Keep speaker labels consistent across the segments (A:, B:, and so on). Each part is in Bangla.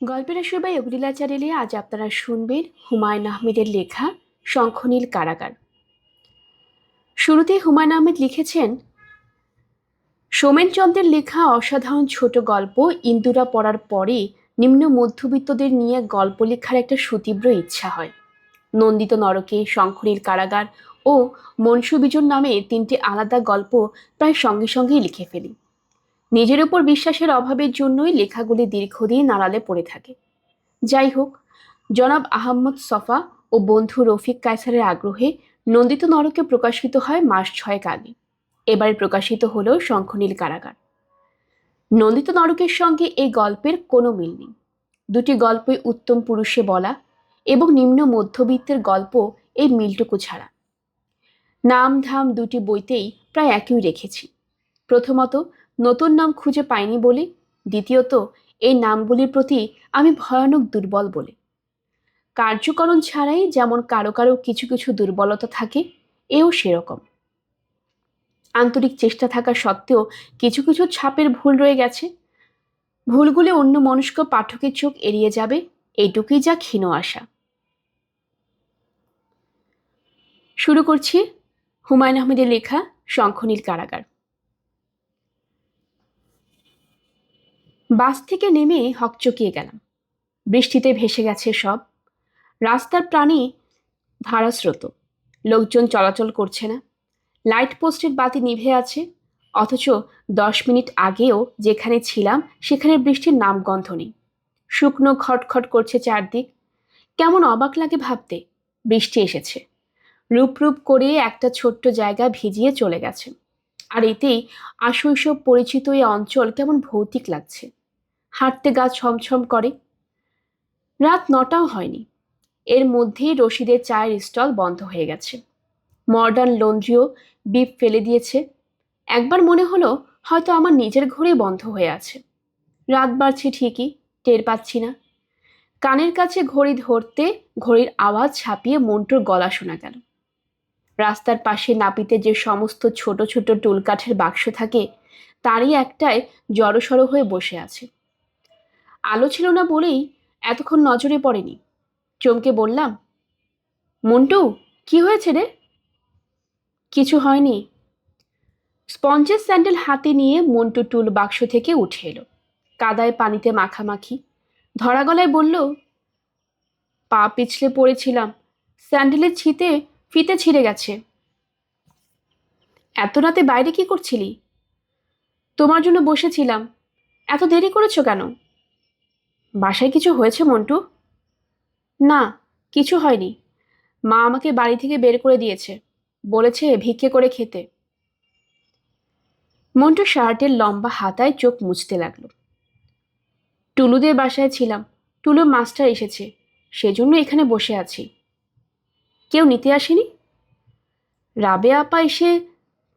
A: গল্পের আসর বাই অগ্নিলা চ্যানেলে আজ আপনারা শুনবেন হুমায়ুন আহমেদের লেখা শঙ্খনীল কারাগার। শুরুতেই হুমায়ুন আহমেদ লিখেছেন, সোমেনচন্দ্রের লেখা অসাধারণ ছোট গল্প ইন্দুরা পড়ার পরে নিম্ন মধ্যবিত্তদের নিয়ে গল্প লেখার একটা সুতীব্র ইচ্ছা হয়। নন্দিত নরকে, শঙ্খনীল কারাগার ও মনসুবিজুর নামে তিনটি আলাদা গল্প প্রায় সঙ্গে সঙ্গেই লিখে ফেলি। নিজের উপর বিশ্বাসের অভাবের জন্যই লেখাগুলি দীর্ঘদিন আড়ালে পড়ে থাকে। যাই হোক, জনাব আহমদ সফা ও বন্ধু রফিক কায়সারের আগ্রহে নন্দিত নরকে প্রকাশিত হয় মাস 6 আগে। এবারে প্রকাশিত হলো শঙ্খনীল কারাগার। নন্দিত নরকের সঙ্গে এই গল্পের কোনো মিল নেই। দুটি গল্পই উত্তম পুরুষে বলা এবং নিম্ন মধ্যবিত্তের গল্প এই মিলটুকু ছাড়া। নাম ধাম দুটি বইতেই প্রায় একই রেখেছি। প্রথমত, নতুন নাম খুঁজে পাইনি বলে। দ্বিতীয়ত, এই নামগুলির প্রতি আমি ভয়ানক দুর্বল বলে। কার্যকরণ ছাড়াই যেমন কারো কারো কিছু কিছু দুর্বলতা থাকে, এও সেরকম। আন্তরিক চেষ্টা থাকা সত্ত্বেও কিছু কিছু ছাপের ভুল রয়ে গেছে। ভুলগুলি অন্য মনস্ক পাঠকের চোখ এড়িয়ে যাবে, এইটুকুই যা ক্ষীণ আশা। শুরু করছি হুমায়ুন আহমেদের লেখা শঙ্খনীল কারাগার। বাস থেকে নেমে হকচকিয়ে গেলাম। বৃষ্টিতে ভেসে গেছে সব। রাস্তার প্রাণী ধারাস্রোত। লোকজন চলাচল করছে না। লাইট পোস্টের বাতি নিভে আছে, অথচ 10 মিনিট আগেও যেখানে ছিলাম সেখানে বৃষ্টির নামগন্ধ নেই। শুকনো খটখট করছে চারদিক। কেমন অবাক লাগে ভাবতে, বৃষ্টি এসেছে, রূপ রূপ করে একটা ছোট্ট জায়গা ভিজিয়ে চলে গেছে। আর এতেই আশৈশব পরিচিত এই অঞ্চল কেমন ভৌতিক লাগছে। হাঁটতে গা ছমছম করে। রাত 9টাও হয়নি, এর মধ্যেই রশিদের চায়ের স্টল বন্ধ হয়ে গেছে। মডার্ন লন্ড্রিও বিপ ফেলে দিয়েছে। একবার মনে হলো হয়তো আমার নিজের ঘরে বন্ধ হয়ে আছে। রাত বাড়ছে ঠিকই, টের পাচ্ছি না। কানের কাছে ঘড়ি ধরতে ঘড়ির আওয়াজ ছাপিয়ে মন্টুর গলা শোনা গেল। রাস্তার পাশে নাপিতে যে সমস্ত ছোট ছোট টুলকাঠের বাক্স থাকে, তারই একটায় জড়সড় হয়ে বসে আছে। আলো ছিল না বলেই এতক্ষণ নজরে পড়েনি। চমকে বললাম, মন্টু, কি হয়েছে রে? কিছু হয়নি। স্পঞ্জের স্যান্ডেল হাতে নিয়ে মন্টু টুল বাক্স থেকে উঠে এলো। কাদায় পানিতে মাখামাখি। ধরা গলায় বলল, পা পিছলে পড়েছিলাম, স্যান্ডেলের ফিতে ছিঁড়ে গেছে। এত রাতে বাইরে কি করছিলি? তোমার জন্য বসেছিলাম। এত দেরি করেছো কেন? বাসায় কিছু হয়েছে মন্টু? না, কিছু হয়নি। মা আমাকে বাড়ি থেকে বের করে দিয়েছে, বলেছে ভিক্ষে করে খেতে। মন্টু শার্টের লম্বা হাতায় চোখ মুছতে লাগলো। টুলুদের বাসায় ছিলাম, টুলু মাস্টার এসেছে, সেজন্য এখানে বসে আছি। কেউ নিতে আসেনি? রাবে আপা এসে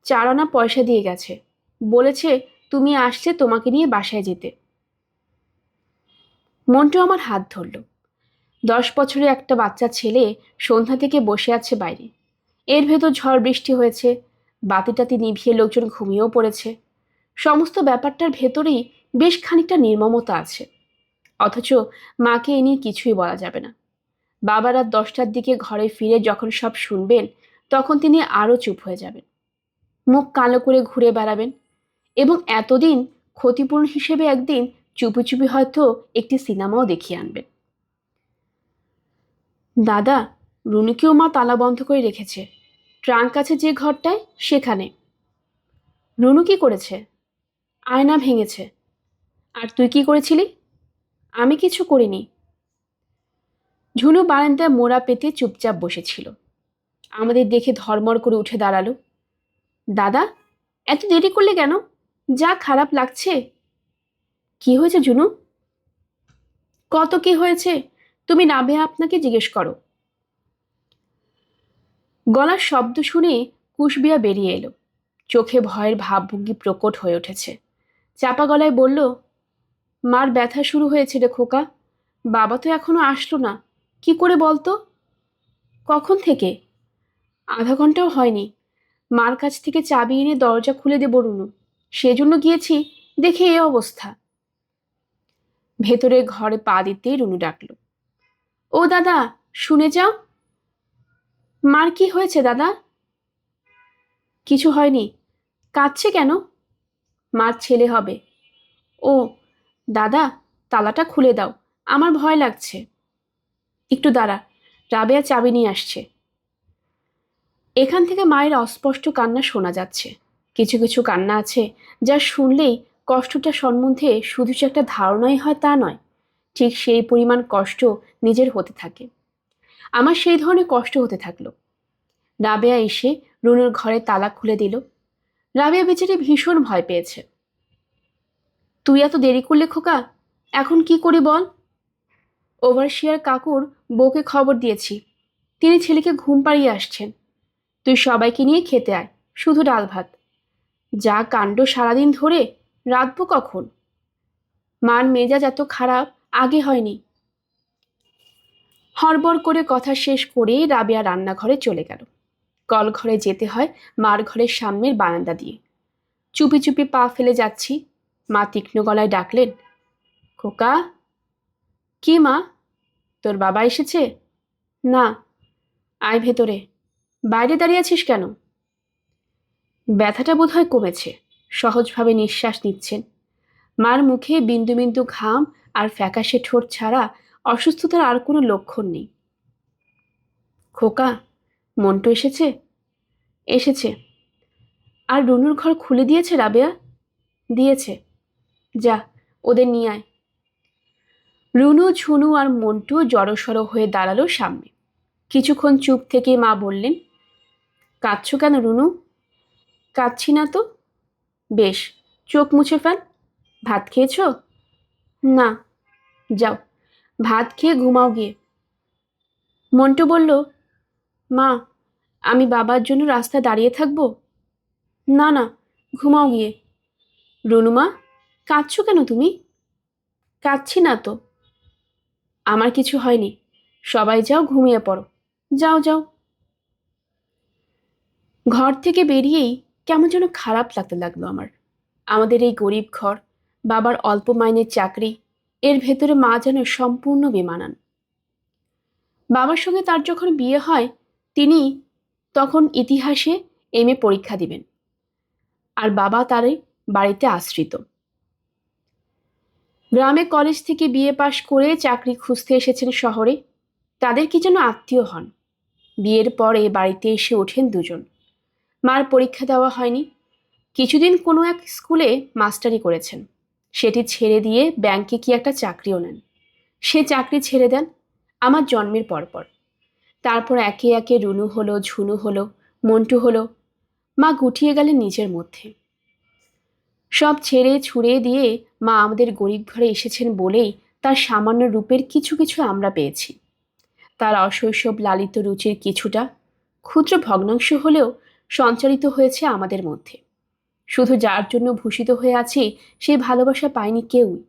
A: 4 আনা পয়সা দিয়ে গেছে, বলেছে তুমি আসলে তোমাকে নিয়ে বাসায় যেতে। মন্টু আমার হাত ধরল। 10 বছরের একটা বাচ্চা ছেলে সন্ধ্যা থেকে বসে আছে বাইরে। এর ভেতর ঝড় বৃষ্টি হয়েছে, বাতিটাতি নিভিয়ে লোকজন ঘুমিয়েও পড়েছে। সমস্ত ব্যাপারটার ভেতরেই বেশ খানিকটা নির্মমতা আছে। অথচ মাকে এ নিয়ে কিছুই বলা যাবে না। বাবা রাত 10টার দিকে ঘরে ফিরে যখন সব শুনবেন, তখন তিনি আরও চুপ হয়ে যাবেন, মুখ কালো করে ঘুরে বেড়াবেন এবং এতদিন ক্ষতিপূরণ হিসেবে একদিন চুপি চুপি হয়তো একটি সিনেমাও দেখিয়ে আনবেন। দাদা, রুনুকেও মা তালা বন্ধ করে রেখেছে, ট্রাঙ্ক আছে যে ঘরটায় সেখানে। রুনু কি করেছে? আয়না ভেঙেছে। আর তুই কি করেছিলি? আমি কিছু করিনি। ঝুনু বারান্দায় মোড়া পেতে চুপচাপ বসেছিল। আমাদের দেখে ধর্মর করে উঠে দাঁড়ালো। দাদা, এত দেরি করলে কেন? যা খারাপ লাগছে। কি হয়েছে ঝুনু? কত কি হয়েছে, তুমি নাবে আপনাকে জিজ্ঞেস করো। গলার শব্দ শুনে কুশবিয়া বেরিয়ে এলো। চোখে ভয়ের ভাবভঙ্গি প্রকট হয়ে উঠেছে। চাপা গলায় বলল, মার ব্যথা শুরু হয়েছে রে খোকা। বাবা তো এখনো আসলো না, কি করে বলতো? কখন থেকে? আধা ঘন্টাও হয়নি। মার কাছ থেকে চাবি এনে দরজা খুলে দেব রুনু, সেজন্য গিয়েছি, দেখে এ অবস্থা। ভেতরে ঘরে পা দিতেই রুনু ডাকলো, ও দাদা, শুনে যাও। মার কি হয়েছে দাদা? কিছু হয়নি। কাঁদছে কেন? মার ছেলে হবে। ও দাদা, তালাটা খুলে দাও, আমার ভয় লাগছে। একটু দাঁড়া, রাবেয়া চাবি নিয়ে আসছে। এখান থেকে মায়ের অস্পষ্ট কান্না শোনা যাচ্ছে। কিছু কিছু কান্না আছে যা শুনলেই কষ্টটা সম্বন্ধে শুধু যে একটা ধারণাই হয় তা নয়, ঠিক সেই পরিমাণ কষ্ট নিজের হতে থাকে। আমার সেই ধরনের কষ্ট হতে থাকলো। রাবেয়া এসে রুনুর ঘরে তালা খুলে দিল। রাবেয়া বেচারি ভীষণ ভয় পেয়েছে। তুই এত দেরি করলে খোকা, এখন কি করি বল? ওভারসিয়ার কাকুর বউকে খবর দিয়েছি, তিনি ছেলেকে ঘুম পাড়িয়ে আসছেন। তুই সবাইকে নিয়ে খেতে আয়, শুধু ডাল ভাত। যা কাণ্ড সারাদিন ধরে, রাঁধবো কখন? মার মেজাজ এত খারাপ আগে হয়নি। হড়বড় করে কথা শেষ করেই রাবেয়া রান্নাঘরে চলে গেল। কল ঘরে যেতে হয় মার ঘরের সামনের বারান্দা দিয়ে। চুপি চুপি পা ফেলে যাচ্ছি। মা তীক্ষ্ণ গলায় ডাকলেন, খোকা। কি মা? তোর বাবা এসেছে? না। আয় ভেতরে। বাইরে দাঁড়িয়ে আছিস কেন? ব্যথাটা বোধহয় কমেছে, সহজভাবে নিঃশ্বাস নিচ্ছেন। মার মুখে বিন্দু বিন্দু ঘাম আর ফ্যাকাশে ঠোঁট ছাড়া অসুস্থতার আর কোনো লক্ষণ নেই। খোকা, মন্টু এসেছে? এসেছে। আর রুনুর ঘর খুলে দিয়েছে রাবেয়া? দিয়েছে। যা, ওদের নিয়ে আয়। রুনু, ঝুনু আর মন্টু জড়সড় হয়ে দাঁড়ালো সামনে। কিছুক্ষণ চুপ থেকে মা বললেন, কাঁদছো কেন রুনু? কাঁদছি না তো। বেশ, চোখ মুছে ফেল। ভাত খেয়েছো? না। যাও, ভাত খেয়ে ঘুমাও গিয়ে। মন্টু বলল, মা, আমি বাবার জন্য রাস্তায় দাঁড়িয়ে থাকবো? না না, ঘুমাও গিয়ে। রুনুমা, কাঁদছো কেন তুমি? কাঁদছি না তো। আমার কিছু হয়নি, সবাই যাও ঘুমিয়ে পড়ো। যাও যাও। ঘর থেকে বেরিয়েই কেমন যেন খারাপ লাগতে লাগলো আমার। আমাদের এই গরিব ঘর, বাবার অল্প মাইনের চাকরি, এর ভেতরে মা যেন সম্পূর্ণ বেমানান। বাবার সঙ্গে তার যখন বিয়ে হয়, তিনি তখন ইতিহাসে এমএ পরীক্ষা দিবেন, আর বাবা তারই বাড়িতে আশ্রিত। গ্রামে কলেজ থেকে বিএ পাশ করে চাকরি খুঁজতে এসেছেন শহরে। তাদের কি যেন আত্মীয় হন। বিয়ের পরে বাড়িতে এসে ওঠেন দুজন। মার পরীক্ষা দেওয়া হয়নি। কিছুদিন কোনো এক স্কুলে মাস্টারি করেছেন, সেটি ছেড়ে দিয়ে ব্যাংকে কি একটা চাকরিও নেন। সে চাকরি ছেড়ে দেন আমার জন্মের পরপর। তারপর একে একে রুনু হলো, ঝুনু হলো, মন্টু হলো। মা গুটিয়ে গেলেন নিজের মধ্যে। সব ছেড়ে ছুড়ে দিয়ে মা আমাদের গরিব ঘরে এসেছেন বলেই তার সামান্য রূপের কিছু কিছু আমরা পেয়েছি। তার অশৈশব লালিত রুচির কিছুটা ক্ষুদ্র ভগ্নাংশ হলেও সঞ্চারিত হয়েছে আমাদের মধ্যে। শুধু যার জন্য ভূষিত হয়ে আছি সেই ভালোবাসা পায়নি কেউই।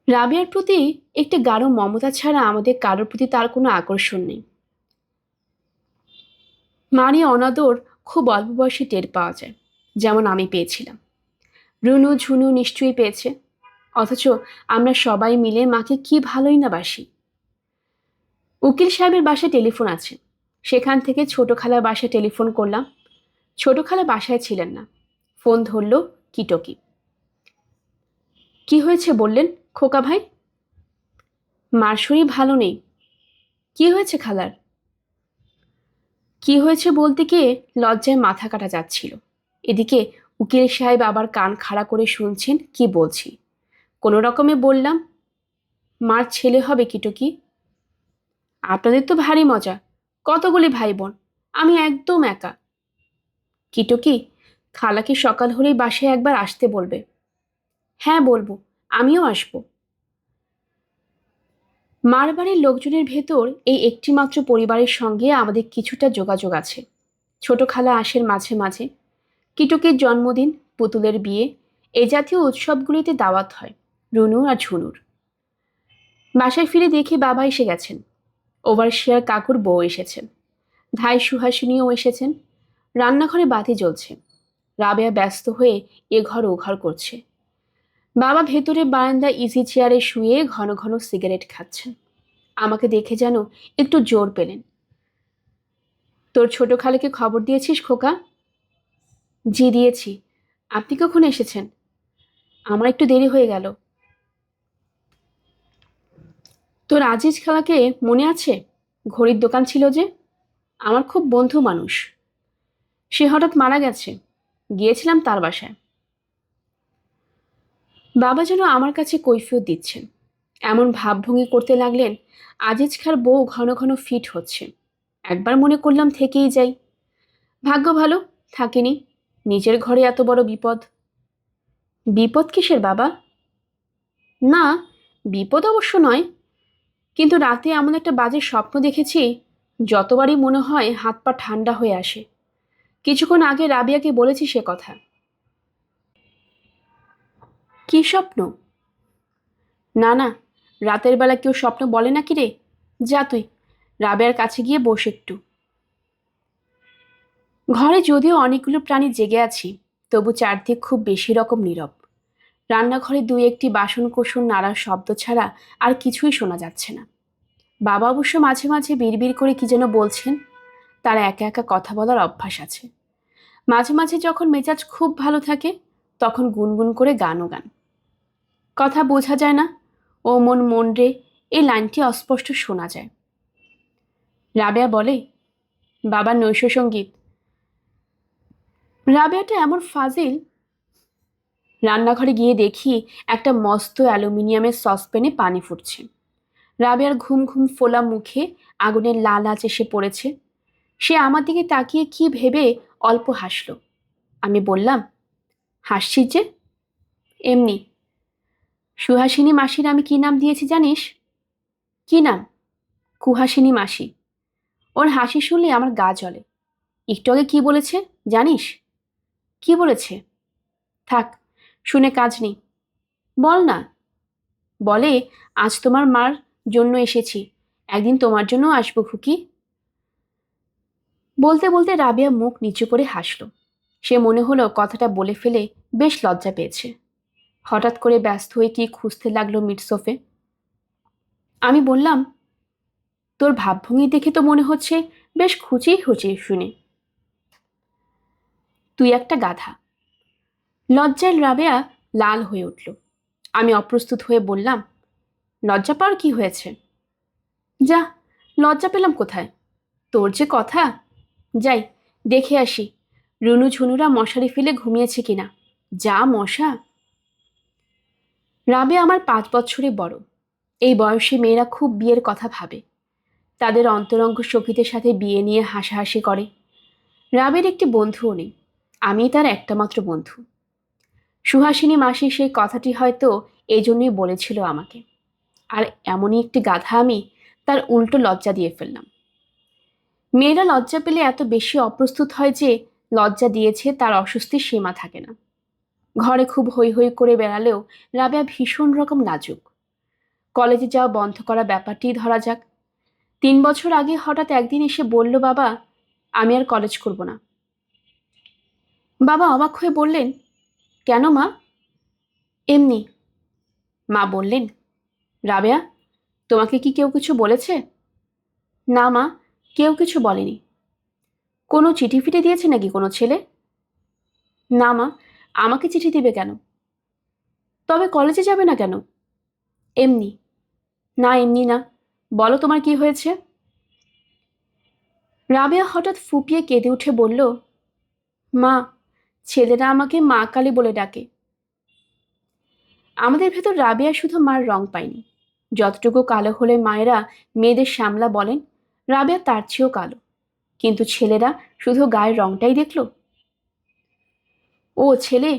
A: রাবেয়ার প্রতি একটি গাঢ় মমতা ছাড়া আমাদের কারোর প্রতি তার কোনো আকর্ষণ নেই। মানি অনাদর খুব অল্প বয়সে টের পাওয়া যায়, যেমন আমি পেয়েছিলাম। রুনু, ঝুনু নিশ্চয়ই পেয়েছে। অথচ আমরা সবাই মিলে মাকে কি ভালোই না বাসি। উকিল সাহেবের বাসায় টেলিফোন আছে, সেখান থেকে ছোট খালার বাসায় টেলিফোন করলাম। ছোট খালা বাসায় ছিলেন না। ফোন ধরল কিটকি। কি হয়েছে বললেন খোকা ভাই? মার শরীর ভালো নেই। কি হয়েছে খালার? কি হয়েছে বলতে গিয়ে লজ্জায় মাথা কাটা যাচ্ছিল। এদিকে উকিল সাহেব আবার কান খাড়া করে শুনছেন কি বলছি। কোনো রকমে বললাম, মার ছেলে হবে কিটকি। আপনাদের তো ভারী মজা, কতগুলি ভাই বোন, আমি একদম একা। কিটকি, খালাকে সকাল হলেই বাসায় একবার আসতে বলবে। হ্যাঁ বলবো, আমিও আসবো। মার বাড়ির লোকজনের ভেতর এই একটিমাত্র পরিবারের সঙ্গে আমাদের কিছুটা যোগাযোগ আছে। ছোট খালা আসেন মাঝে মাঝে। কিটকির জন্মদিন, পুতুলের বিয়ে, এ জাতীয় উৎসবগুলিতে দাওয়াত হয় রুনু আর ঝুনুর। বাসায় ফিরে দেখি বাবা এসে গেছেন। ওভারসিয়ার কাকুর বউ এসেছেন। ধাই সুহাসিনীও এসেছেন। রান্নাঘরে বাতি জ্বলছে। রাবেয়া ব্যস্ত হয়ে এ ঘর ও ঘর করছে। বাবা ভেতরে বারান্দায় ইজি চেয়ারে শুয়ে ঘন ঘন সিগারেট খাচ্ছেন। আমাকে দেখে যেন একটু জোর পেলেন। তোর ছোট খালাকে খবর দিয়েছিস খোকা? জি দিয়েছি। আপনি কখন এসেছেন? আমার একটু দেরি হয়ে গেল। তোর আজিজ খালাকে মনে আছে? ঘড়ির দোকান ছিল যে, আমার খুব বন্ধু মানুষ। সে হঠাৎ মারা গেছে, গিয়েছিলাম তার বাসায়। বাবা যেন আমার কাছে কৈফিয়ত দিচ্ছেন, এমন ভাবভঙ্গি করতে লাগলেন আজিজ খার বউ ঘন ঘন ফিট হচ্ছে। একবার মনে করলাম থেকেই যাই। ভাগ্য ভালো, থাকেনি। নিজের ঘরে এত বড় বিপদ। বিপদ কিসের বাবা? না, বিপদ অবশ্য নয়, কিন্তু রাতে এমন একটা বাজে স্বপ্ন দেখেছি, যতবারই মনে হয় হাত পা ঠান্ডা হয়ে আসে। কিছুক্ষণ আগে রাবিয়াকে বলেছি সে কথা। কি স্বপ্ন? না না, রাতের বেলা কেউ স্বপ্ন বলে নাকি রে? যা তুই রাবেয়ার কাছে গিয়ে বস একটু। ঘরে যদিও অনেকগুলো প্রাণী জেগে আছি, তবু চারদিক খুব বেশি রকম নীরব। রান্নাঘরে দুই একটি বাসন কোসন নাড়ার শব্দ ছাড়া আর কিছুই শোনা যাচ্ছে না। বাবা অবশ্য মাঝে মাঝে বিড়বিড় করে কি যেন বলছেন। তার একা একা কথা বলার অভ্যাস আছে। মাঝে মাঝে যখন মেজাজ খুব ভালো থাকে, তখন গুনগুন করে গানও গান। কথা বোঝা যায় না, ও মন মন রে, এই লাইনটি অস্পষ্ট শোনা যায়। রাবেয়া বলে, বাবার নৈশ সঙ্গীত। রাবেয়াটা এমন ফাজিল। রান্নাঘরে গিয়ে দেখি একটা মস্ত অ্যালুমিনিয়ামের সসপ্যানে পানি ফুটছে। রাবেয়ার ঘুম ঘুম ফোলা মুখে আগুনের লাল আঁচ এসে পড়েছে। সে আমার দিকে তাকিয়ে কি ভেবে অল্প হাসল। আমি বললাম, হাসছিস যে? এমনি। সুহাসিনী মাসির আমি কি নাম দিয়েছি জানিস? কি নাম? কুহাসিনী মাসি। ওর হাসি শুনলে আমার গা জ্বলে। একটু আগে কি বলেছে জানিস? কি বলেছে? থাক, শুনে কাজ নেই। বল না। বলে, আজ তোমার মার জন্য এসেছি, একদিন তোমার জন্য আসবো খুকি। বলতে বলতে রাবেয়া মুখ নিচু করে হাসল। সে মনে হলো কথাটা বলে ফেলে বেশ লজ্জা পেয়েছে। হঠাৎ করে ব্যস্ত হয়ে কি খুঁজতে লাগলো মিটসোফে। আমি বললাম, তোর ভাবভঙ্গি দেখে তো মনে হচ্ছে বেশ খুঁচিয়ে খুঁচিয়ে শুনে। তুই একটা গাধা। লজ্জায় রাবেয়া লাল হয়ে উঠল। আমি অপ্রস্তুত হয়ে বললাম, লজ্জা পাওয়ার কি হয়েছে? যা, লজ্জা পেলাম কোথায়? তোর যে কথা। যাই দেখে আসি রুনু ঝুনুরা মশারি ফেলে ঘুমিয়েছে কিনা। যা মশা। রাবে আমার 5 বছরে বড়। এই বয়সী মেয়েরা খুব বিয়ের কথা ভাবে। তাদের অন্তরঙ্গ সখীদের সাথে বিয়ে নিয়ে হাসাহাসি করে। রাবের একটি বন্ধুও নেই, আমি তার একটা মাত্র বন্ধু। সুহাসিনী মাসি সেই কথাটি হয়তো এই জন্যই বলেছিল আমাকে। আর এমনই একটি গাধা আমি, তার উল্টো লজ্জা দিয়ে ফেললাম। মেয়েরা লজ্জা পেলে এত বেশি অপ্রস্তুত হয় যে লজ্জা দিয়েছে তার অস্বস্তির সীমা থাকে না। ঘরে খুব হৈ হৈ করে বেড়ালেও রাবেয়া ভীষণ রকম লাজুক। কলেজে যাওয়া বন্ধ করা ব্যাপারটি ধরা যাক। 3 বছর আগে হঠাৎ একদিন এসে বলল, বাবা আমি আর কলেজ করব না। বাবা অবাক হয়ে বললেন, কেন মা? এমনি। মা বললেন, রাবেয়া তোমাকে কি কেউ কিছু বলেছে? না মা, কেউ কিছু বলেনি। কোনো চিঠি ফিটে দিয়েছে নাকি কোনো ছেলে? না মা, আমাকে চিঠি দিবে কেন? তবে কলেজে যাবে না কেন? এমনি। না এমনি না, বলো তোমার কি হয়েছে? রাবেয়া হঠাৎ ফুপিয়ে কেঁদে উঠে বলল, মা, ছেলেরা আমাকে মা কালী বলে ডাকে। আমাদের ভেতর রাবেয়া শুধু মার রং পায়নি। যতটুকু কালো হলে মায়েরা মেয়েদের শ্যামলা বলেন, রাবেয়া তার চেয়েও কালো। কিন্তু ছেলেরা শুধু গায়ের রংটাই দেখলো। ও ছেলে,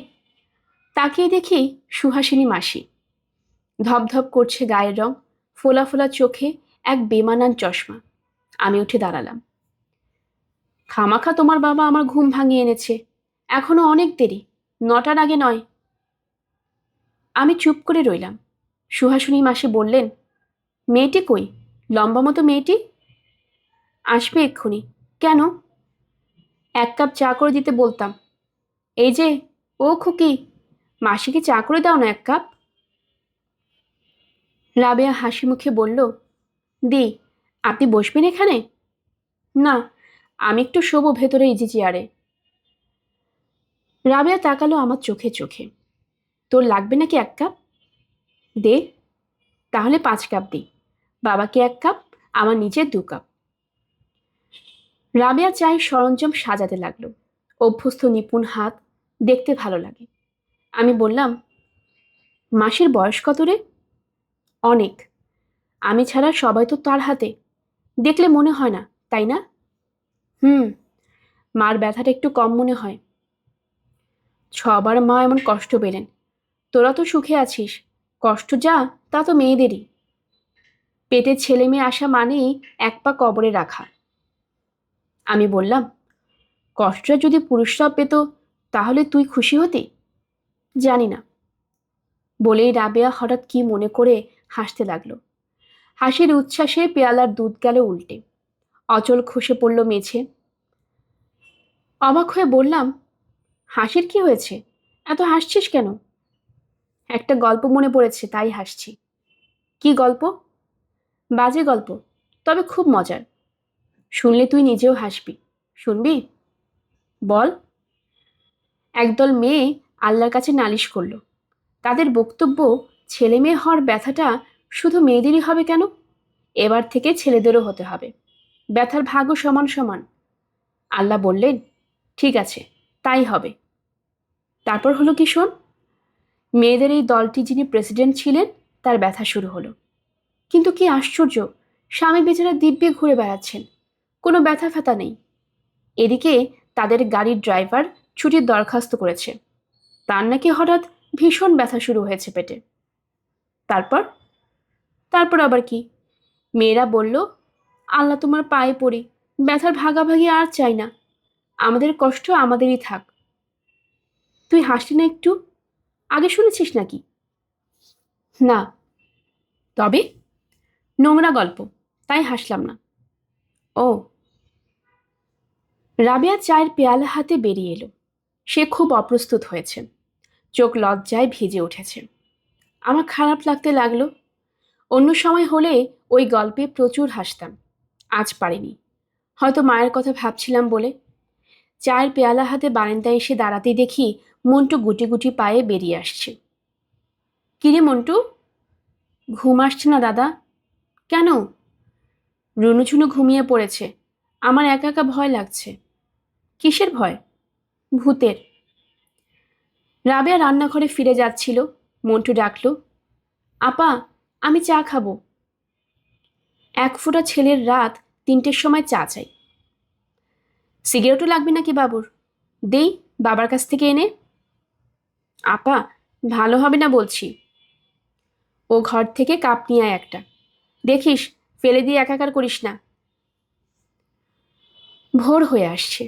A: তাকিয়ে দেখি সুহাসিনী মাসি। ধপধপ করছে গায়ের রং, ফোলা ফোলা চোখে এক বেমানান চশমা। আমি উঠে দাঁড়ালাম। খামাখা তোমার বাবা আমার ঘুম ভাঙিয়ে এনেছে, এখনো অনেক দেরি, 9টার আগে নয়। আমি চুপ করে রইলাম। সুহাসিনী মাসি বললেন, মেয়েটি কই, লম্বা মতো মেয়েটি? আসবে এক্ষুনি। কেন? 1 কাপ চা করে দিতে বলতাম। এই যে, ও খুকি, মাসিকে চা করে দাও না এক কাপ। রাবেয়া হাসি মুখে বলল, দি, আপনি বসবেন এখানে? না, আমি একটু শোবো ভেতরে ইজি চেয়ারে। রাবেয়া তাকালো আমার চোখে চোখে। তোর লাগবে নাকি এক কাপ? দে, তাহলে 5 কাপ দিই। বাবাকে এক কাপ, আমার নিজের 2 কাপ। রাবেয়া চায়ের সরঞ্জাম সাজাতে লাগলো। অভ্যস্ত নিপুণ হাত, দেখতে ভালো লাগে। আমি বললাম, মাসির বয়স কত রে? অনেক। আমি ছাড়া সবাই তো তার হাতে, দেখলে মনে হয় না, তাই না? হুম, মার ব্যথাটা একটু কম মনে হয়। 6বার মা এমন কষ্ট পেলেন, তোরা তো সুখে আছিস। কষ্ট যা, তা তো মেয়েদেরই। পেটে ছেলে মেয়ে আসা মানেই 1 পা কবরে রাখা। আমি বললাম, কষ্টটা যদি পুরুষরা পেত তাহলে তুই খুশি হতি? জানি না। বলেই রাবেয়া হঠাৎ কি মনে করে হাসতে লাগলো। হাসির উচ্ছ্বাসে পেয়ালার দুধ গেল উল্টে। অচল খসে পড়ল মেঝে। অবাক হয়ে বললাম, হাসির কি হয়েছে? এত হাসছিস কেন? একটা গল্প মনে পড়েছে, তাই হাসছি। কি গল্প? বাজে গল্প, তবে খুব মজার। শুনলে তুই নিজেও হাসবি। শুনবি? বল। একদল মেয়ে আল্লাহর কাছে নালিশ করলো। তাদের বক্তব্য, ছেলে মেয়ে হওয়ার ব্যথাটা শুধু মেয়েদেরই হবে কেন? এবার থেকে ছেলেদেরও হতে হবে। ব্যথার ভাগও সমান সমান। আল্লাহ বললেন, ঠিক আছে, তাই হবে। তারপর হলো কি শোন। মেয়েদের এই দলটি যিনি প্রেসিডেন্ট ছিলেন, তার ব্যথা শুরু হলো। কিন্তু কি আশ্চর্য, স্বামী বেচারা দিব্যি ঘুরে বেড়াচ্ছেন, কোনো ব্যথা ফ্যাথা নেই। এদিকে তাদের গাড়ির ড্রাইভার ছুটির দরখাস্ত করেছে, তার নাকি হঠাৎ ভীষণ ব্যথা শুরু হয়েছে পেটে। তারপর তারপর আবার কি? মেয়েরা বলল, আল্লাহ তোমার পায়ে পড়ি, ব্যথার ভাগাভাগি আর চাই না, আমাদের কষ্ট আমাদেরই থাক। তুই হাসলি না একটু? আগে শুনেছিস নাকি? না। তবে নোংরা গল্প, তাই হাসলাম না। ও। রাবেয়া চায়ের পেয়ালা হাতে বেরিয়ে এলো। সে খুব অপ্রস্তুত হয়েছে, চোখ লজ্জায় ভিজে উঠেছে। আমার খারাপ লাগতে লাগলো। অন্য সময় হলে ওই গল্পে প্রচুর হাসতাম, আজ পারিনি। হয়তো মায়ের কথা ভাবছিলাম বলে। চায়ের পেয়ালা হাতে বারান্দায় এসে দাঁড়াতেই দেখি মন্টু গুটি গুটি পায়ে বেরিয়ে আসছে। কিরে মন্টু, ঘুম আসছে না দাদা? কেন? রুনুঝুনু ঘুমিয়ে পড়েছে, আমার একা একা ভয় লাগছে। কিসের ভয়? ভূতের। রাবেয়া রান্নাঘরে ফিরে যাচ্ছিল, মন্টু ডাকলো, আপা, আমি চা খাবো। 1 ফোঁটা ছেলের রাত 3টের সময় চা চাই। সিগারেটও লাগবে নাকি বাবুর? দেই, বাবার কাছ থেকে এনে। আপা, ভালো হবে না বলছি। ও ঘর থেকে কাপ নিয়ে আয় একটা, দেখিস ফেলে দিয়ে একাকার করিস না। ভোর হয়ে আসছে,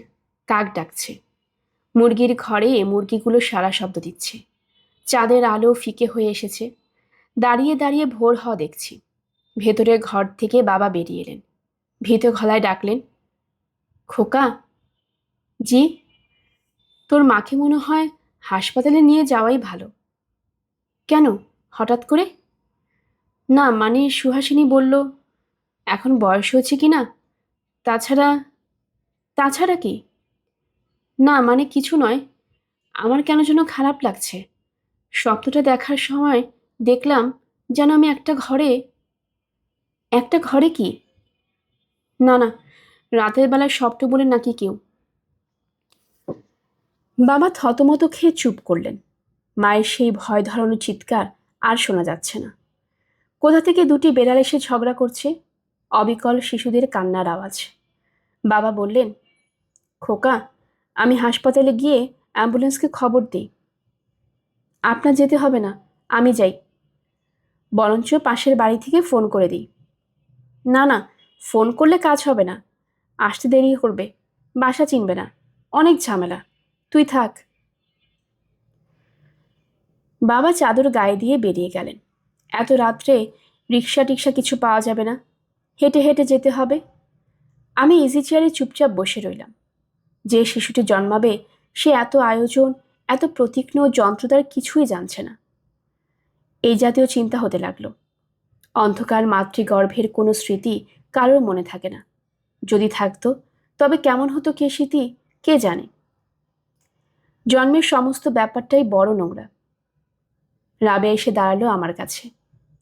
A: কাক ডাকছে। মুরগির ঘরে মুরগিগুলো সারা শব্দ দিচ্ছে। চাঁদের আলো ফিকে হয়ে এসেছে। দাঁড়িয়ে দাঁড়িয়ে ভোর হওয়া দেখছি। ভেতরের ঘর থেকে বাবা বেরিয়ে এলেন। ভীত গলায় ডাকলেন, খোকা। জি। তোর মাকে মনে হয় হাসপাতালে নিয়ে যাওয়াই ভালো। কেন, হঠাৎ করে? না মানে সুহাসিনী বলল, এখন বয়স হয়েছে কি না। তাছাড়া। তাছাড়া কি? না মানে কিছু নয়, আমার কেন যেন খারাপ লাগছে। স্বপ্নটা দেখার সময় দেখলাম যেন আমি একটা ঘরে। একটা ঘরে কি? না না, রাতের বেলায় স্বপ্ন বলে নাকি কেউ। বাবা থতমত খেয়ে চুপ করলেন। মায়ের সেই ভয় ধরানো চিৎকার আর শোনা যাচ্ছে না। কোথা থেকে দুটি বেড়াল এসে ঝগড়া করছে, অবিকল শিশুদের কান্নার আওয়াজ। বাবা বললেন, খোকা, আমি হাসপাতালে গিয়ে অ্যাম্বুলেন্সকে খবর দিই। আপনার যেতে হবে না, আমি যাই। বরঞ্চ পাশের বাড়ি থেকে ফোন করে দিই। না না, ফোন করলে কাজ হবে না, আসতে দেরি করবে, বাসা চিনবে না, অনেক ঝামেলা, তুই থাক। বাবা চাদর গায়ে দিয়ে বেরিয়ে গেলেন। এত রাত্রে রিক্সা টিক্সা কিছু পাওয়া যাবে না, হেঁটে হেঁটে যেতে হবে। আমি ইজি চেয়ারে চুপচাপ বসে রইলাম। যে শিশুটি জন্মাবে সে এত আয়োজন, এত প্রতীক্ষ্ণ যন্ত্রদার কিছুই জানছে না। এই জাতীয় চিন্তা হতে লাগলো। অন্ধকার মাতৃগর্ভের কোনো স্মৃতি কারোর মনে থাকে না। যদি থাকতো তবে কেমন হতো কে স্মৃতি, কে জানে। জন্মের সমস্ত ব্যাপারটাই বড় নোংরা। রাবেয়া এসে দাঁড়ালো আমার কাছে,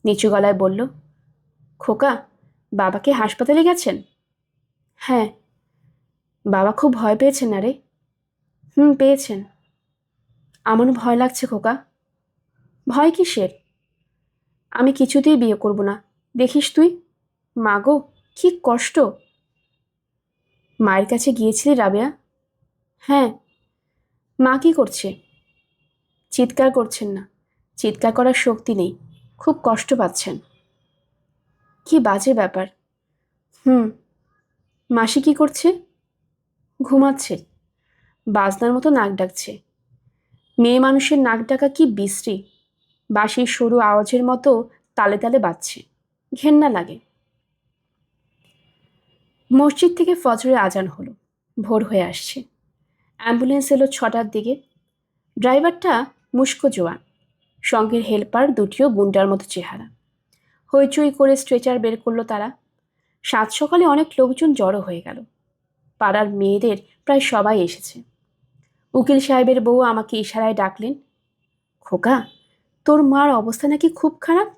A: নিচু গলায় বলল, খোকা, বাবাকে হাসপাতালে গেছেন? হ্যাঁ। বাবা খুব ভয় পেয়েছেন না রে? পেয়েছেন। আমার ভয় লাগছে খোকা। ভয় কিসের? আমি কিছুতেই বিয়ে করব না, দেখিস তুই। মা গো, কি কষ্ট। মায়ের কাছে গিয়েছিলি রাবেয়া? হ্যাঁ। মা কি করছে? চিৎকার করছেন না, চিৎকার করার শক্তি নেই, খুব কষ্ট পাচ্ছেন। কি বাজে ব্যাপার। হুম। মাসি কি করছে? ঘুমাচ্ছে, বাজনার মতো নাক ডাকছে। মেয়ে মানুষের নাক ডাকা কি বিশ্রী, বাঁশির সরু আওয়াজের মতো তালে তালে বাজছে, ঘেন্না লাগে। মসজিদ থেকে ফজরের আজান হলো, ভোর হয়ে আসছে। অ্যাম্বুলেন্স এলো 6টার দিকে। ড্রাইভারটা মুস্কো জোয়ান, সঙ্গের হেল্পার দুটিও গুন্ডার মতো চেহারা। হইচই করে স্ট্রেচার বের করলো তারা। সাত সকালে অনেক লোকজন জড়ো হয়ে গেল। পাড়ার মেয়েদের প্রায় সবাই এসেছে। উকিল সাহেবের বউ আমাকে ইশারায় ডাকলেন, খোকা, তোর মার অবস্থা নাকি খুব খারাপ।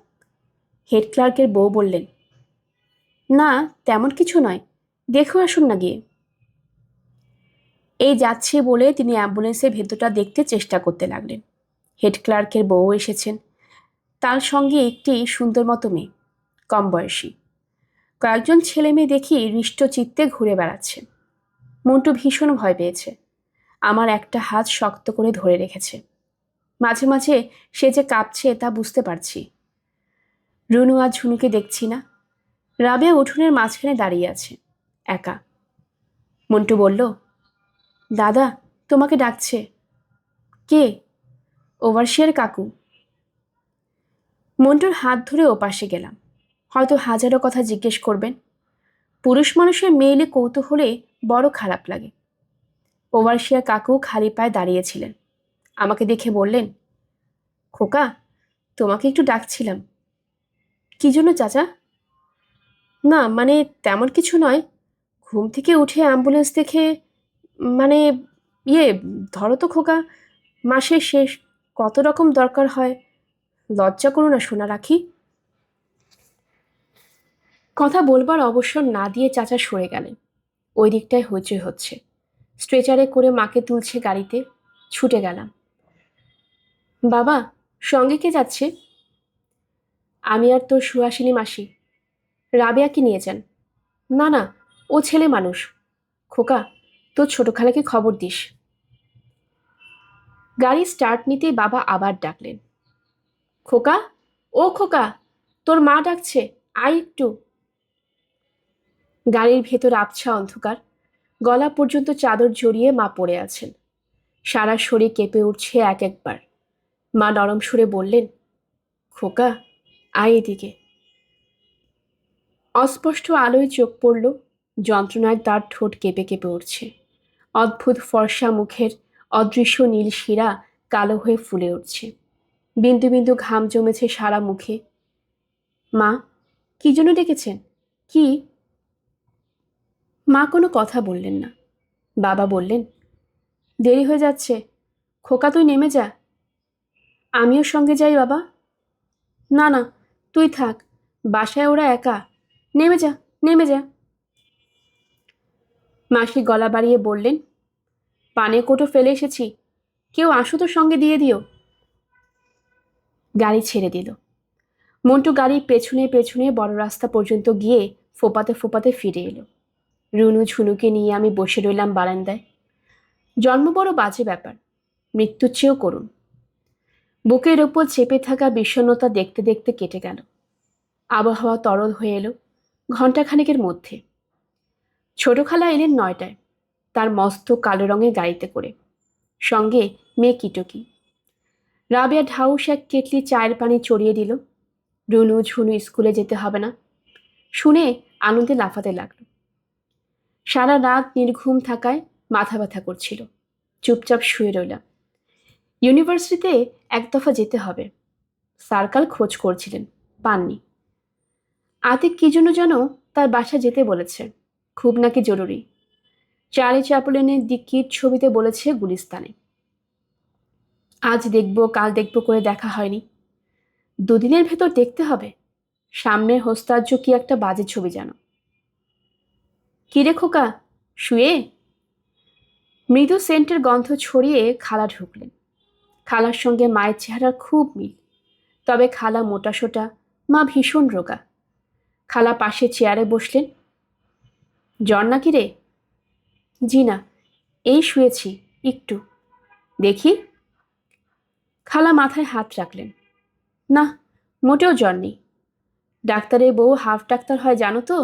A: হেড ক্লার্কের বউ বললেন, না তেমন কিছু নয়, দেখো আসুন না গিয়ে। এই যাচ্ছি বলে তিনি অ্যাম্বুলেন্সের ভেতরটা দেখতে চেষ্টা করতে লাগলেন। হেড ক্লার্কের বউ এসেছেন, তার সঙ্গে একটি সুন্দর মতো মেয়ে, কম বয়সী। কয়েকজন ছেলে মেয়ে দেখি হৃষ্ট চিত্তে ঘুরে বেড়াচ্ছে। মন্টু ভীষণ ভয় পেয়েছে, আমার একটা হাত শক্ত করে ধরে রেখেছে। মাঝে মাঝে সে যে কাঁপছে তা বুঝতে পারছি। রুনু আর ঝুনুকে দেখছি না। রাবেয়া উঠোনের মাঝখানে দাঁড়িয়ে আছে, একা। মন্টু বলল, দাদা, তোমাকে ডাকছে। কে? ওভারসিয়ার কাকু। মন্টুর হাত ধরে ওপাশে গেলাম। হয়তো হাজারো কথা জিজ্ঞেস করবেন। পুরুষ মানুষের মেয়েলে কৌতূহলে বড় খারাপ লাগে। ওভারসিয়ার কাকু খালি পায়ে দাঁড়িয়েছিলেন। আমাকে দেখে বললেন, খোকা, তোমাকে একটু ডাকছিলাম। কি জন্য চাচা? না মানে তেমন কিছু নয়। ঘুম থেকে উঠে অ্যাম্বুলেন্স দেখে, মানে ইয়ে, ধরো তো খোকা, মাসের শেষ, কত রকম দরকার হয়। লজ্জা করো না সোনা রাখি। কথা বলবার অবসর না দিয়ে চাচা সরে গেলেন। ওই দিকটায় হইচই হচ্ছে। স্ট্রেচারে করে মাকে তুলছে গাড়িতে। ছুটে গেলাম। বাবা, সঙ্গে কে যাচ্ছে? আমি আর তোর সুহাসিনী মাসি। রাবেয়াকে নিয়ে যান। না না, ও ছেলে মানুষ। খোকা, তোর ছোট খালাকে খবর দিস। গাড়ি স্টার্ট নিতেই বাবা আবার ডাকলেন, খোকা, ও খোকা, তোর মা ডাকছে, আয় একটু। গাড়ির ভেতর আবছা অন্ধকার। গলা পর্যন্ত চাদর জড়িয়ে মা পড়ে আছেন। সারা শরীর কেঁপে উঠছে এক একবার। মা নরম সুরে বললেন, খোকা, আয় এদিকে। অস্পষ্ট আলোয় চোখ পড়ল। যন্ত্রণায় তার ঠোঁট কেঁপে কেঁপে উঠছে। অদ্ভুত ফর্সা মুখের অদৃশ্য নীল শিরা কালো হয়ে ফুলে উঠছে। বিন্দু বিন্দু ঘাম জমেছে সারা মুখে। মা, কি জন্য ডেকেছেন? কি? মা কোনো কথা বললেন না। বাবা বললেন, দেরি হয়ে যাচ্ছে, খোকা তুই নেমে যা। আমিও সঙ্গে যাই বাবা। না না, তুই থাক, বাসায় ওরা একা, নেমে যা, নেমে যা। মাসি গলা বাড়িয়ে বললেন, পানে কোটো ফেলে এসেছি, কেউ আসো তো সঙ্গে দিয়ে দিও। গাড়ি ছেড়ে দিল। মন্টু গাড়ির পেছনে পেছনে বড় রাস্তা পর্যন্ত গিয়ে ফোপাতে ফোপাতে ফিরে এলো। রুনু ঝুনুকে নিয়ে আমি বসে রইলাম বারান্দায়। জন্ম বড় বাজে ব্যাপার, মৃত্যুর চেয়েও করুণ। বুকের ওপর চেপে থাকা বিষণ্ণতা দেখতে দেখতে কেটে গেল। আবহাওয়া তরল হয়ে এলো ঘণ্টাখানেকের মধ্যে। ছোট খালা এলেন 9টায়, তার মস্ত কালো রঙের গাড়িতে করে, সঙ্গে মেয়ে কিটকি। রাবেয়া ঢাউস এক কেটলি চায়ের পানি চড়িয়ে দিল। রুনু ঝুনু স্কুলে যেতে হবে না শুনে আনন্দে লাফাতে লাগলো। সারা রাত নির্ঘুম থাকায় মাথা ব্যথা করছিল। চুপচাপ শুয়ে রইলাম। ইউনিভার্সিটিতে এক দফা যেতে হবে। সার্কাল খোঁজ করছিলেন, পাননি। আতিক কি জন্য যেন তার বাসা যেতে বলেছে, খুব নাকি জরুরি। চার্লি চ্যাপলিনের দিকির ছবিতে বলেছে গুলিস্তানে। আজ দেখব কাল দেখব করে দেখা হয়নি। দুদিনের ভেতর দেখতে হবে। সামনের হোস্তার্য কি একটা বাজে ছবি যেন। কিরে খোকা, শুয়ে? মৃদু সেন্টের গন্ধ ছড়িয়ে খালা ঢুকলেন। খালার সঙ্গে মায়ের চেহারার খুব মিল, তবে খালা মোটাসোটা, মা ভীষণ রোগা। খালা পাশে চেয়ারে বসলেন। জ্বর নাকি রে? জি না, এই শুয়েছি একটু। দেখি। খালা মাথায় হাত রাখলেন। না, মোটেও জ্বর নেই। ডাক্তারের বউ হাফ ডাক্তার হয় জানো তো?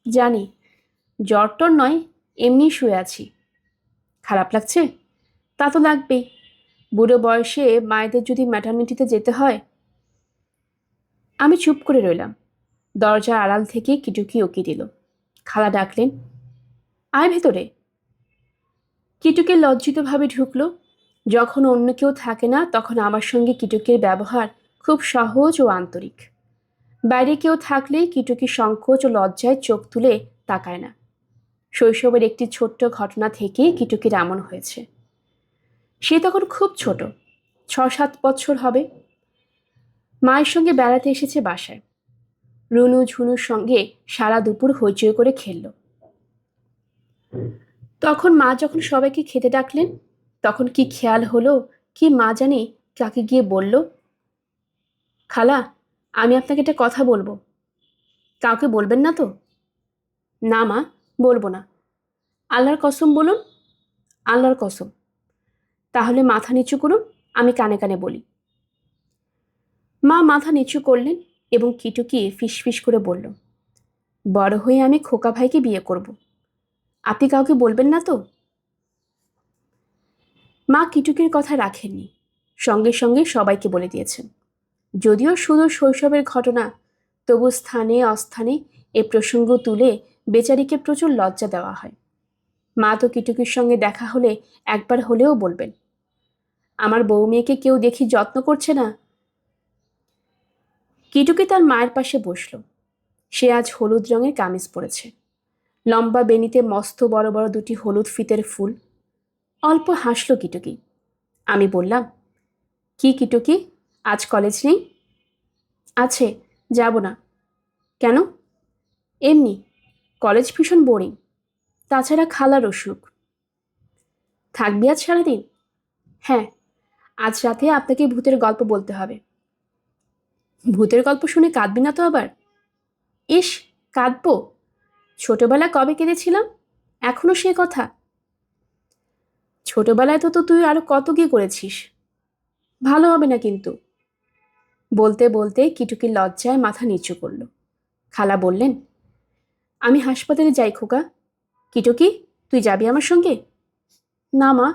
A: জানি। জ্বর টর নয়, এমনি শুয়ে আছি। খারাপ লাগছে? তা তো লাগবেই, বুড়ো বয়সে মায়েদের যদি ম্যাটারনিটিতে যেতে হয়। আমি চুপ করে রইলাম। দরজার আড়াল থেকে কিটুকি উকি দিল। খালা ডাকলেন, আয় ভেতরে। কিটুকি লজ্জিতভাবে ঢুকল। যখন অন্য কেউ থাকে না তখন আমার সঙ্গে কিটুকির ব্যবহার খুব সহজ ও আন্তরিক। বাইরে কেউ থাকলেই কিটুকি সংকোচ ও লজ্জায় চোখ তুলে তাকায় না। শৈশবের একটি ছোট্ট ঘটনা থেকেই কিটুকির এমন হয়েছে। সে তখন খুব ছোট, 6-7 বছর হবে। মায়ের সঙ্গে বেড়াতে এসেছে বাসায়। রুনু ঝুনুর সঙ্গে সারা দুপুর হইচই করে খেলল। তখন মা যখন সবাইকে খেতে ডাকলেন, তখন কি খেয়াল হলো কি মা জানি কাকে গিয়ে বলল, খালা, আমি আপনাকে একটা কথা বলবো। কাউকে বলবেন না তো? না মা, বলবো না। আল্লাহর কসম বলুন। আল্লাহর কসম। তাহলে মাথা নিচু করুন, আমি কানে কানে বলি। মা মাথা নিচু করলেন এবং কিটুকি ফিসফিস করে বলল, বড় হয়ে আমি খোকা ভাইকে বিয়ে করব। আপনি কাউকে বলবেন না তো? মা কিটুকির কথা রাখেননি, সঙ্গে সঙ্গে সবাইকে বলে দিয়েছেন। যদিও শুধু শৈশবের ঘটনা, তবু স্থানে অস্থানে এ প্রসঙ্গ তুলে বেচারিকে প্রচুর লজ্জা দেওয়া হয়। মা তো কিটুকির সঙ্গে দেখা হলে একবার হলেও বলবেন, আমার বউ মেয়েকে কেউ দেখি যত্ন করছে না। কিটুকি তার মায়ের পাশে বসল। সে আজ হলুদ রঙের কামিজ পরেছে, লম্বা বেনিতে মস্ত বড় বড় দুটি হলুদ ফিতের ফুল। অল্প হাসল কিটুকি। আমি বললাম, কি কিটুকি, আজ কলেজ নেই? আছে, যাব না। কেন? এমনি, কলেজ ভীষণ বোরিং। তাছাড়া খালার অসুখ। থাকবি আজ সারাদিন? হ্যাঁ, আজ রাতে আপনাকে ভূতের গল্প বলতে হবে। ভূতের গল্প শুনে কাঁদবি না তো আবার? ইস, কাঁদবো? ছোটবেলা কবে কেঁদেছিলাম, এখনো সে কথা। ছোটবেলায় তো তুই আরো কত কি করেছিস। ভালো হবে না কিন্তু। বলতে বলতে কিটুকি লজ্জায় মাথা নিচু করল। খালা বললেন, আমি হাসপাতালে যাই খোকা। কিটুকি, তুই যাবি আমার সঙ্গে? না মা,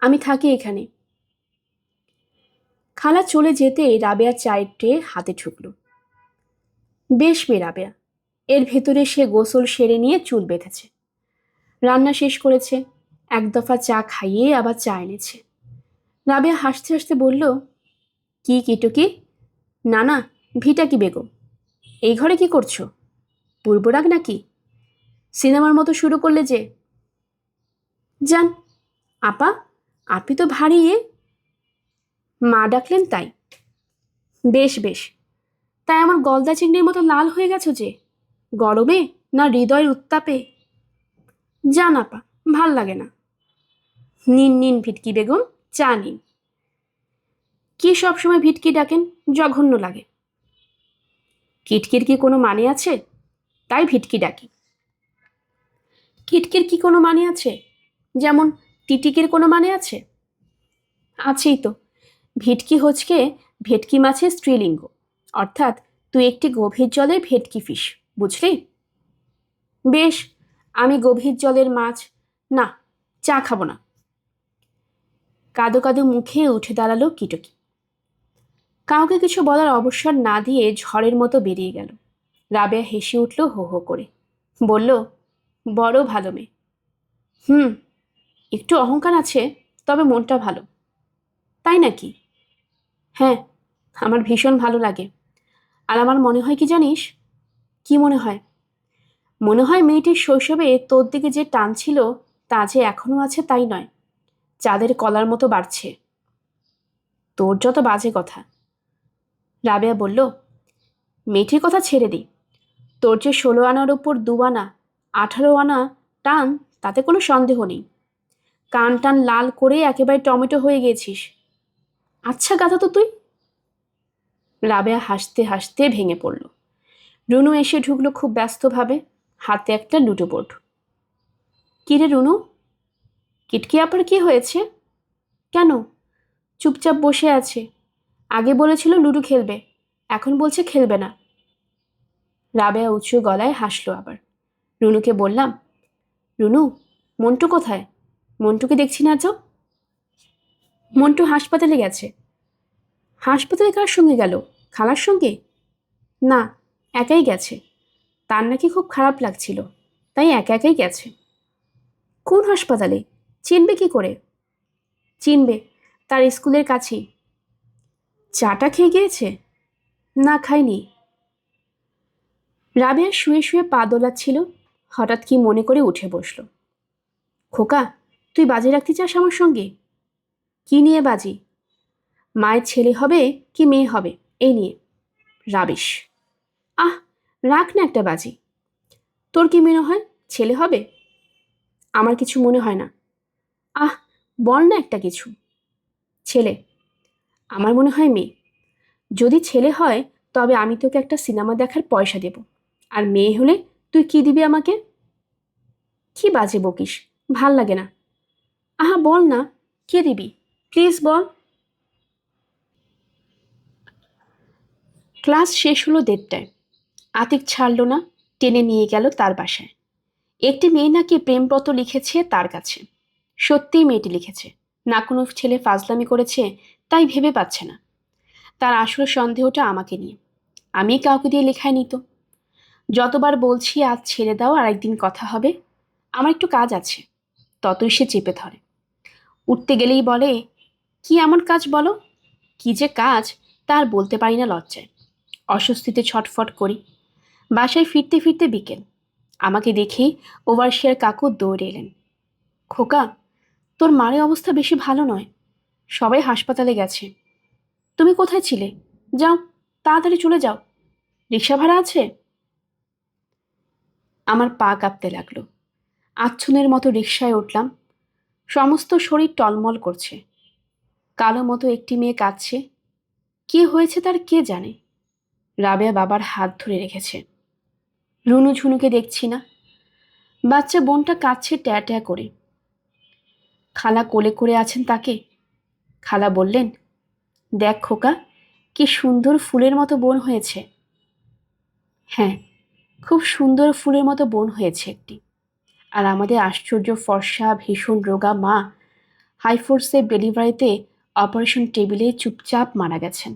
A: আমি থাকি এখানে। খালা চলে যেতে রাবেয়া চায়ের ট্রে হাতে ঠুকল। বেশ মেয়ে রাবেয়া, এর ভেতরে সে গোসল সেরে নিয়ে চুল বেঁধেছে, রান্না শেষ করেছে, এক দফা চা খাইয়ে আবার চা এনেছে। রাবেয়া হাসতে হাসতে বলল, কি কিটুকি? না না, ভিটা কি বেগম, এই ঘরে কি করছো? পূর্বরাগ নাকি? সিনেমার মতো শুরু করলে যে। যান আপা, আপনি তো ভারী মা ডাকলেন তাই। বেশ বেশ, তাই আমার গলদা চিংড়ির মতো লাল হয়ে গেছো যে, গরমে না হৃদয়ের উত্তাপে? যান আপা, ভাল লাগে না। নিন নিন ভিটকি বেগম, চা নিন। কি সবসময় ভিটকি ডাকেন, জঘন্য লাগে। কিটকির কি কোনো মানে আছে? তাই ভিটকি ডাকি। কিটকির কি কোনো মানে আছে? যেমন টিটিকির কোনো মানে আছে? আছেই তো। ভিটকি হচ্ছে ভেটকি মাছের স্ত্রীলিঙ্গ, অর্থাৎ তুই একটি গভীর জলের ভেটকি ফিশ, বুঝলি? বেশ, আমি গভীর জলের মাছ। না, চা খাবো না। কাদো কাদো মুখে উঠে দাঁড়ালো কিটকি। কাউকে কিছু বলার অবসর না দিয়ে ঝড়ের মতো বেরিয়ে গেল। রাবেয়া হেসে উঠল হো হো করে, বলল, বড় ভালো মেয়ে। হুম, একটু অহংকার আছে, তবে মনটা ভালো। তাই নাকি? হ্যাঁ, আমার ভীষণ ভালো লাগে। আর আমার মনে হয় কি জানিস? কি মনে হয়? মনে হয় মেয়েটির শৈশবে তোর দিকে যে টান ছিল তা যে এখনো আছে তাই নয়, চাঁদের কলার মতো বাড়ছে। তোর যত বাজে কথা। রাবেয়া বলল, মেয়েটির কথা ছেড়ে দিই। তোর যে 16 আনার ওপর 2 আনা, 18 আনা টান, তাতে কোনো সন্দেহ নেই। কান টান লাল করে একেবারে টমেটো হয়ে গেছিস। আচ্ছা গাধা তো তুই। রাবেয়া হাসতে হাসতে ভেঙে পড়ল। রুনু এসে ঢুকলো খুব ব্যস্তভাবে, হাতে একটা লুডো বোর্ড। কিরে রুনু, কিটকি আপার কি হয়েছে? কেন? চুপচাপ বসে আছে। আগে বলেছিল লুডো খেলবে, এখন বলছে খেলবে না। রাবেয়া উঁচু গলায় হাসলো আবার। রুনুকে বললাম, রুনু, মন্টু কোথায়? মন্টুকে দেখছি না তো। মন্টু হাসপাতালে গেছে। হাসপাতালে কার সঙ্গে গেল? খালার সঙ্গে? না, একাই গেছে। তার নাকি খুব খারাপ লাগছিল, তাই একা একাই গেছে। কোন হাসপাতালে? চিনবে কি করে? চিনবে, তার স্কুলের কাছেই। চাটা খেয়ে গিয়েছে? না, খাইনি। রাবেয়া শুয়ে শুয়ে পা দোলাচ্ছিল, হঠাৎ কি মনে করে উঠে বসল। খোকা, তুই বাজি রাখতে চাস আমার সঙ্গে? কি নিয়ে বাজি? মায়ের ছেলে হবে কি মেয়ে হবে, এই নিয়ে। রাবিশ। আহ, রাখ না একটা বাজি। তোর কি মনে হয় ছেলে হবে? আমার কিছু মনে হয় না। আহ, বল না একটা কিছু। ছেলে। আমার মনে হয় মেয়ে। যদি ছেলে হয় তবে আমি তোকে একটা সিনেমা দেখার পয়সা দেব, আর মেয়ে হলে তুই কি দিবি আমাকে? কি বাজে বকিস, ভাল লাগে না। আহা বল না, কে দিবি? Please ball. ক্লাস শেষ হলো 1:30টায়। আতিক ছাড়ল না, টেনে নিয়ে গেল তার বাসায়। একটি মেয়ে নাকি প্রেমপত্র লিখেছে তার কাছে। সত্যিই মেয়েটি লিখেছে, না কোনো ছেলে ফাজলামি করেছে তাই ভেবে পাচ্ছে না। তার আসল সন্দেহটা আমাকে নিয়ে। আমি কাউকে দিয়ে লেখায় নিত। যতবার বলছি আজ ছেড়ে দাও, আর একদিন কথা হবে, আমার একটু কাজ আছে, ততই সে চেপে ধরে। উঠতে গেলেই বলে, কি এমন কাজ বলো? কি যে কাজ তার বলতে পারি না লজ্জায়। অস্বস্তিতে ছটফট করি। বাসায় ফিরতে ফিরতে বিকেল। আমাকে দেখেই ওভারশিয়ার কাকু দৌড়ে এলেন। খোকা, তোর মায়ের অবস্থা বেশি ভালো নয়, সবাই হাসপাতালে গেছে। তুমি কোথায় ছিলে? যাও, তাড়াতাড়ি চলে যাও। রিক্সা ভাড়া আছে? আমার পা কাঁপতে লাগলো। আচ্ছন্নের মতো রিকশায় উঠলাম। সমস্ত শরীর টলমল করছে। কালো মতো একটি মেয়ে কাঁদছে। কি হয়েছে তার কে জানে। রাবেয়া বাবার হাত ধরে রেখেছে। রুনু ঝুনুকে দেখছি না। বাচ্চা বোনটা কাঁদছে ট্যা ট্যা করে। খালা কোলে করে আছেন তাকে। খালা বললেন, দেখ খোকা, কি সুন্দর ফুলের মতো বোন হয়েছে। হ্যাঁ, খুব সুন্দর ফুলের মতো বোন হয়েছে একটি। আর আমাদের আশ্চর্য ফর্সা ভীষণ রোগা মা হাইফোর্সের ডেলিভারিতে অপারেশন টেবিলে চুপচাপ মারা গেছেন।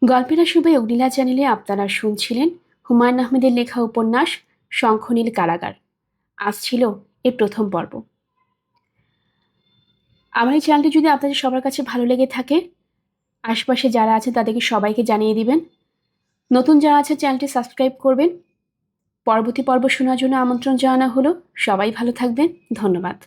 A: গল্পের আসবে অগ্নিলা চ্যানেলে আপনারা শুনছিলেন হুমায়ুন আহমেদের লেখা উপন্যাস শঙ্খনীল কারাগার। আজ ছিল এর প্রথম পর্ব। আমার এই চ্যানেলটি যদি আপনাদের সবার কাছে ভালো লেগে থাকে, আশপাশে যারা আছে তাদেরকে সবাইকে জানিয়ে দিবেন। নতুন যারা আছে চ্যানেলটি সাবস্ক্রাইব করবেন। পরবর্তী পর্ব শোনার জন্য আমন্ত্রণ জানানো হলো। সবাই ভালো থাকবেন। ধন্যবাদ।